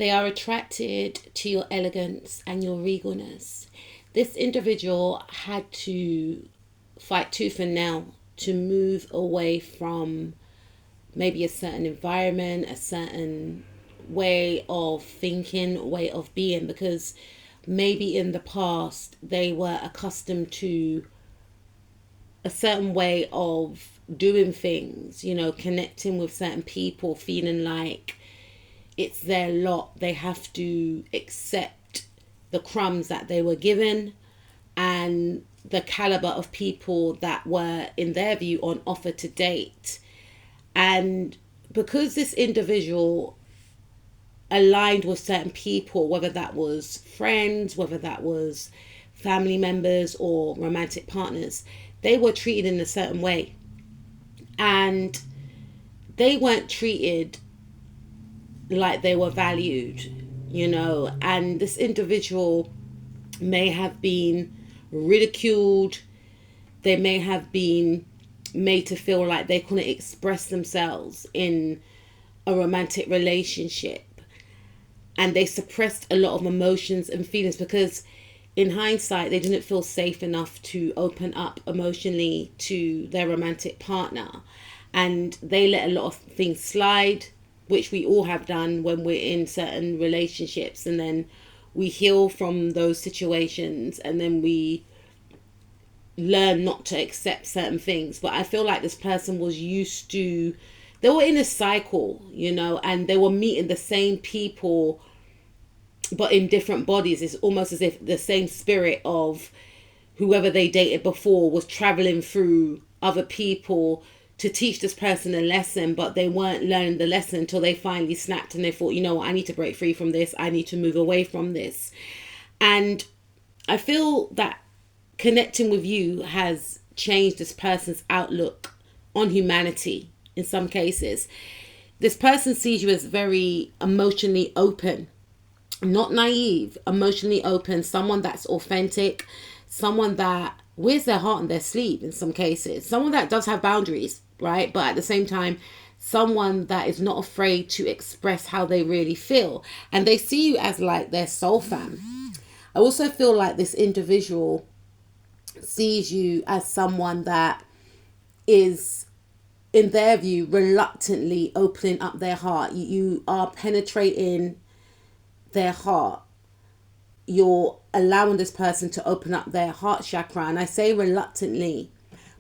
They are attracted to your elegance and your regalness. This individual had to fight tooth and nail to move away from maybe a certain environment, a certain way of thinking, way of being, because maybe in the past they were accustomed to a certain way of doing things, connecting with certain people, feeling like it's their lot. They have to accept the crumbs that they were given and the caliber of people that were, in their view, on offer to date. And because this individual aligned with certain people, whether that was friends, whether that was family members or romantic partners, they were treated in a certain way. And they weren't treated like they were valued, and this individual may have been ridiculed. They may have been made to feel like they couldn't express themselves in a romantic relationship, and they suppressed a lot of emotions and feelings because in hindsight they didn't feel safe enough to open up emotionally to their romantic partner, and they let a lot of things slide, which we all have done when we're in certain relationships, and then we heal from those situations and then we learn not to accept certain things. But I feel like this person was used to, they were in a cycle, and they were meeting the same people but in different bodies. It's almost as if the same spirit of whoever they dated before was traveling through other people to teach this person a lesson, but they weren't learning the lesson until they finally snapped and they thought, I need to break free from this. I need to move away from this. And I feel that connecting with you has changed this person's outlook on humanity in some cases. This person sees you as very emotionally open, not naive, emotionally open, someone that's authentic, someone that wears their heart on their sleeve in some cases, someone that does have boundaries, right? But at the same time, someone that is not afraid to express how they really feel. And they see you as like their soul fam. I also feel like this individual sees you as someone that is, in their view, reluctantly opening up their heart. You are penetrating their heart. You're allowing this person to open up their heart chakra. And I say reluctantly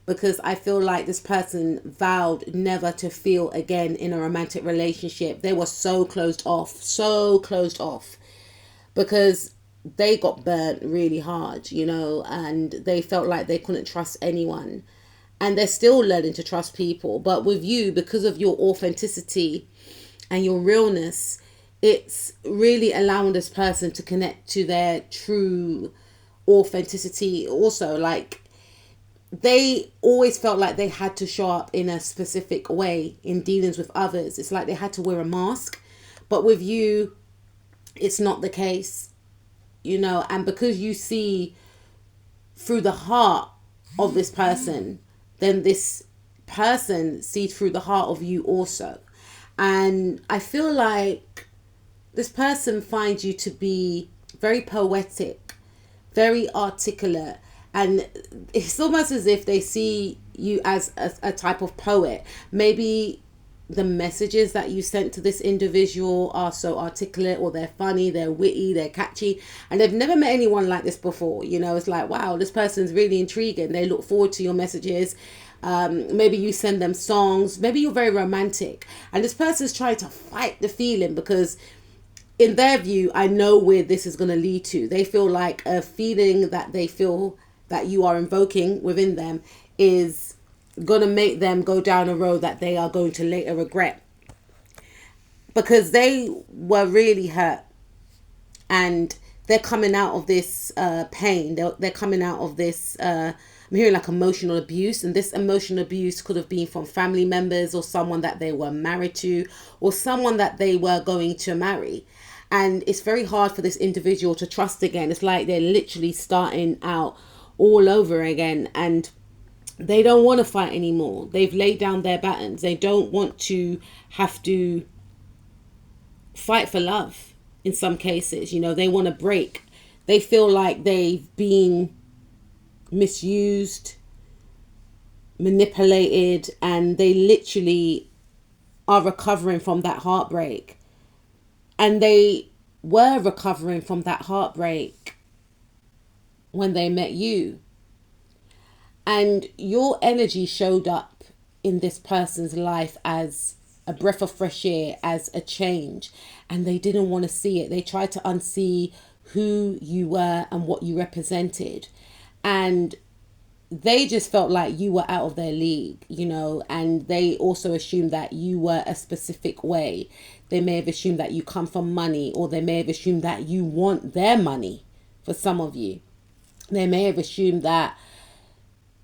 because I feel like this person vowed never to feel again in a romantic relationship. They were so closed off because they got burnt really hard, and they felt like they couldn't trust anyone. And they're still learning to trust people. But with you, because of your authenticity and your realness, it's really allowing this person to connect to their true authenticity also. Like, they always felt like they had to show up in a specific way in dealings with others. It's like they had to wear a mask. But with you, it's not the case, and because you see through the heart of this person, then this person sees through the heart of you also. And I feel like this person finds you to be very poetic, very articulate, and it's almost as if they see you as a type of poet. Maybe the messages that you sent to this individual are so articulate, or they're funny, they're witty, they're catchy, and they've never met anyone like this before. It's like, wow, this person's really intriguing. They look forward to your messages. Maybe you send them songs. Maybe you're very romantic, and this person's trying to fight the feeling because in their view, I know where this is going to lead to. They feel like a feeling that they feel that you are invoking within them is going to make them go down a road that they are going to later regret, because they were really hurt and they're coming out of this pain. They're coming out of this, I'm hearing like emotional abuse, and this emotional abuse could have been from family members or someone that they were married to or someone that they were going to marry. And it's very hard for this individual to trust again. It's like they're literally starting out all over again, and they don't want to fight anymore. They've laid down their batons. They don't want to have to fight for love. in some cases. You know, they want to break. They feel like they've been misused, manipulated, and they literally are recovering from that heartbreak. And they were recovering from that heartbreak when they met you. And your energy showed up in this person's life as a breath of fresh air, as a change. And they didn't want to see it. They tried to unsee who you were and what you represented. And they just felt like you were out of their league, you know, and they also assumed that you were a specific way. They may have assumed that you come from money, or they may have assumed that you want their money. For some of you, they may have assumed that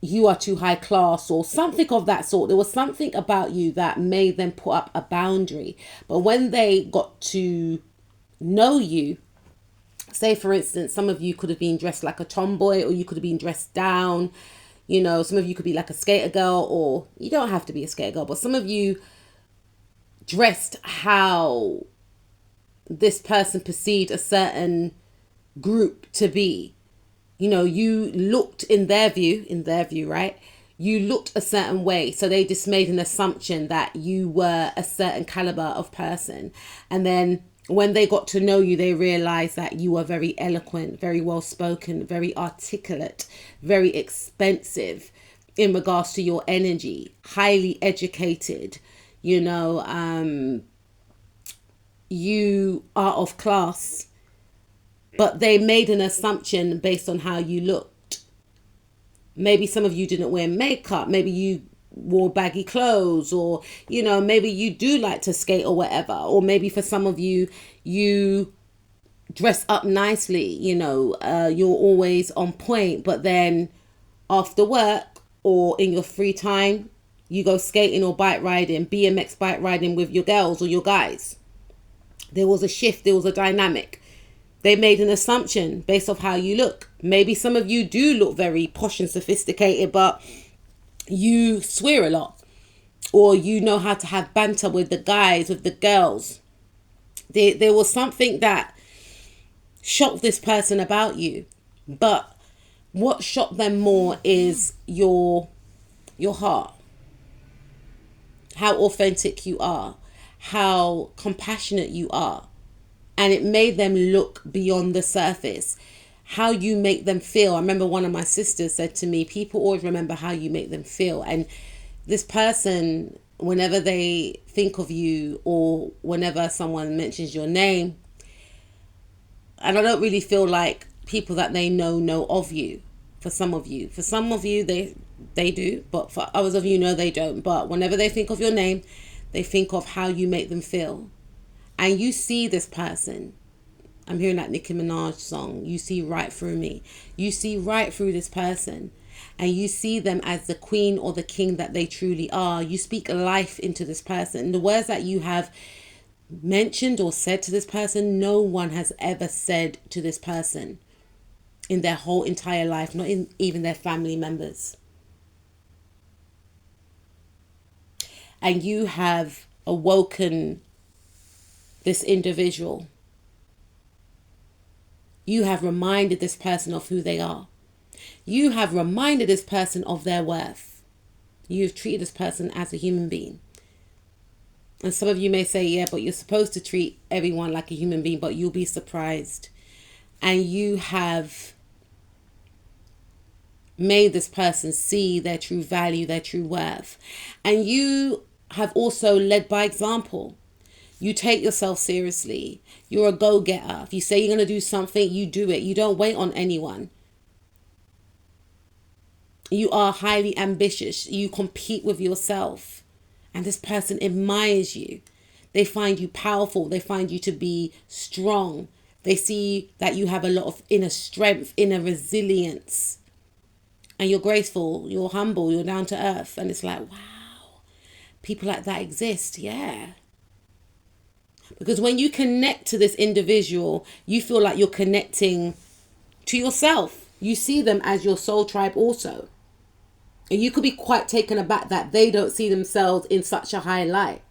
you are too high class or something of that sort. There was something about you that made them put up a boundary. But when they got to know you, say for instance, some of you could have been dressed like a tomboy, or you could have been dressed down. You know, some of you could be like a skater girl, or you don't have to be a skater girl, but some of you dressed how this person perceived a certain group to be. You know, you looked in their view, right? You looked a certain way. So they just made an assumption that you were a certain caliber of person. And then when they got to know you, they realized that you were very eloquent, very well spoken, very articulate, very expensive in regards to your energy, highly educated, you know, you are of class. But they made an assumption based on how you looked. Maybe some of you didn't wear makeup. Maybe you wore baggy clothes, or, you know, maybe you do like to skate or whatever. Or maybe for some of you, you dress up nicely, you know, you're always on point. But then after work or in your free time, you go skating or bike riding, BMX bike riding with your girls or your guys. There was a shift, there was a dynamic. They made an assumption based off how you look. Maybe some of you do look very posh and sophisticated, but you swear a lot, or you know how to have banter with the guys, with the girls. There was something that shocked this person about you, but what shocked them more is your heart, how authentic you are, how compassionate you are. And it made them look beyond the surface, how you make them feel. I remember one of my sisters said to me, people always remember how you make them feel. And this person, whenever they think of you, or whenever someone mentions your name, and I don't really feel like people that they know of you. For some of you, they do, but for others of you, no, they don't. But whenever they think of your name, they think of how you make them feel. And you see this person. I'm hearing that Nicki Minaj song. You see right through me. You see right through this person. And you see them as the queen or the king that they truly are. You speak life into this person. The words that you have mentioned or said to this person, no one has ever said to this person in their whole entire life, not even their family members. And you have awoken this individual. You have reminded this person of who they are. You have reminded this person of their worth. You've treated this person as a human being. And some of you may say, yeah, but you're supposed to treat everyone like a human being, but you'll be surprised. And you have made this person see their true value, their true worth. And you have also led by example. You take yourself seriously. You're a go-getter. If you say you're going to do something, you do it. You don't wait on anyone. You are highly ambitious. You compete with yourself. And this person admires you. They find you powerful. They find you to be strong. They see that you have a lot of inner strength, inner resilience. And you're graceful, you're humble, you're down to earth. And it's like, wow, people like that exist. Yeah. Because when you connect to this individual, you feel like you're connecting to yourself. You see them as your soul tribe also. And you could be quite taken aback that they don't see themselves in such a high light.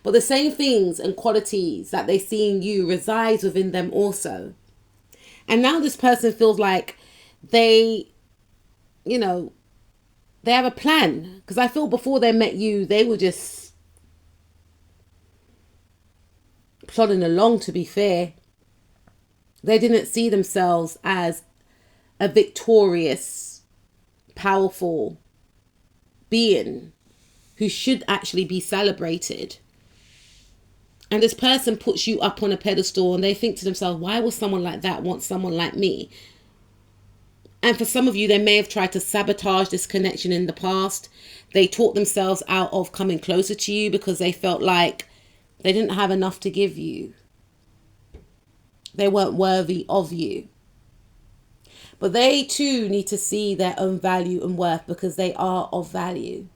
But the same things and qualities that they see in you resides within them also. And now this person feels like they, you know, they have a plan. Because I feel before they met you, they were just plodding along, to be fair. They didn't see themselves as a victorious, powerful being who should actually be celebrated. And this person puts you up on a pedestal and they think to themselves, why would someone like that want someone like me? And for some of you, they may have tried to sabotage this connection in the past. They talked themselves out of coming closer to you because they felt like they didn't have enough to give you. They weren't worthy of you. But they too need to see their own value and worth because they are of value.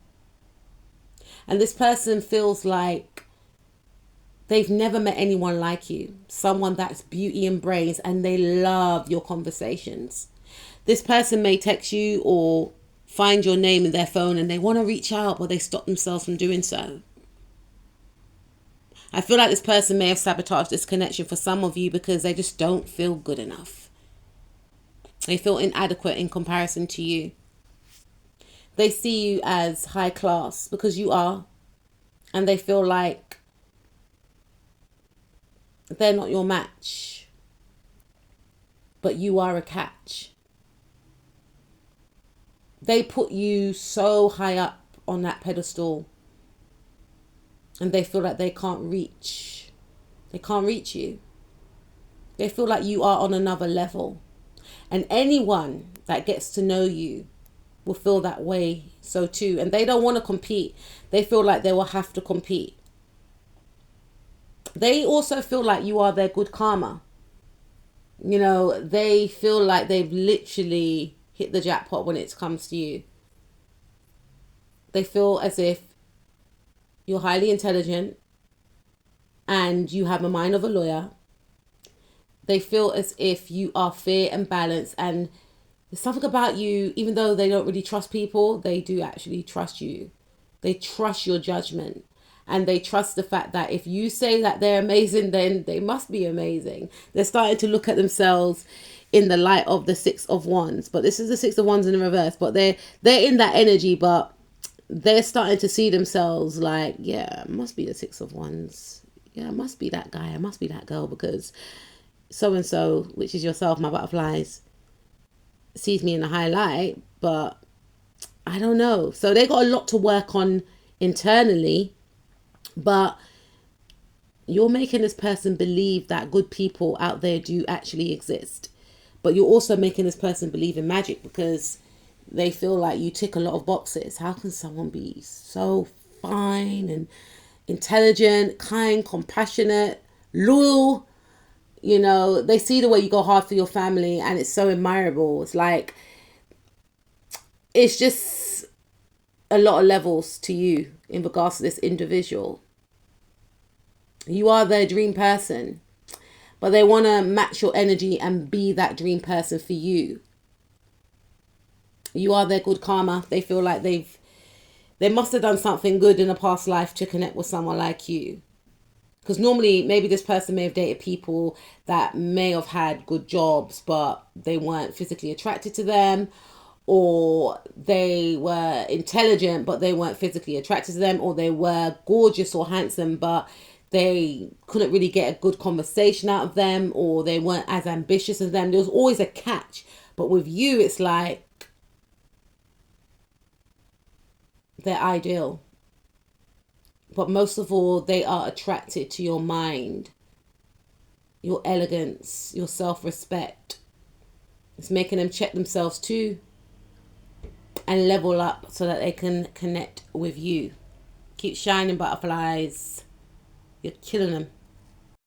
And this person feels like they've never met anyone like you. Someone that's beauty and brains, and they love your conversations. This person may text you or find your name in their phone and they want to reach out, but they stop themselves from doing so. I feel like this person may have sabotaged this connection for some of you because they just don't feel good enough. They feel inadequate in comparison to you. They see you as high class because you are. And they feel like they're not your match. But you are a catch. They put you so high up on that pedestal. And they feel like they can't reach. They can't reach you. They feel like you are on another level. And anyone that gets to know you will feel that way so too. And they don't want to compete. They feel like they will have to compete. They also feel like you are their good karma. You know, they feel like they've literally hit the jackpot when it comes to you. They feel as if you're highly intelligent and you have a mind of a lawyer. They feel as if you are fair and balanced, and there's something about you, even though they don't really trust people, they do actually trust you. They trust your judgment, and they trust the fact that if you say that they're amazing, then they must be amazing. They're starting to look at themselves in the light of the Six of Wands, but this is the Six of Wands in the reverse, but they're in that energy, but they're starting to see themselves like, yeah, it must be the Six of Wands. Yeah, it must be that guy. It must be that girl, because so-and-so, which is yourself, my butterflies, sees me in a high light, but I don't know. So they got a lot to work on internally, but you're making this person believe that good people out there do actually exist. But you're also making this person believe in magic because they feel like you tick a lot of boxes. How can someone be so fine and intelligent, kind, compassionate, loyal? You know, they see the way you go hard for your family and it's so admirable. It's like, it's just a lot of levels to you in regards to this individual. You are their dream person, but they want to match your energy and be that dream person for you. You are their good karma. They feel like they must have done something good in a past life to connect with someone like you. Because normally, maybe this person may have dated people that may have had good jobs, but they weren't physically attracted to them. Or they were intelligent, but they weren't physically attracted to them. Or they were gorgeous or handsome, but they couldn't really get a good conversation out of them. Or they weren't as ambitious as them. There was always a catch. But with you, it's like they're ideal. But most of all, they are attracted to your mind, your elegance, your self-respect. It's making them check themselves too and level up so that they can connect with you. Keep shining, butterflies. You're killing them.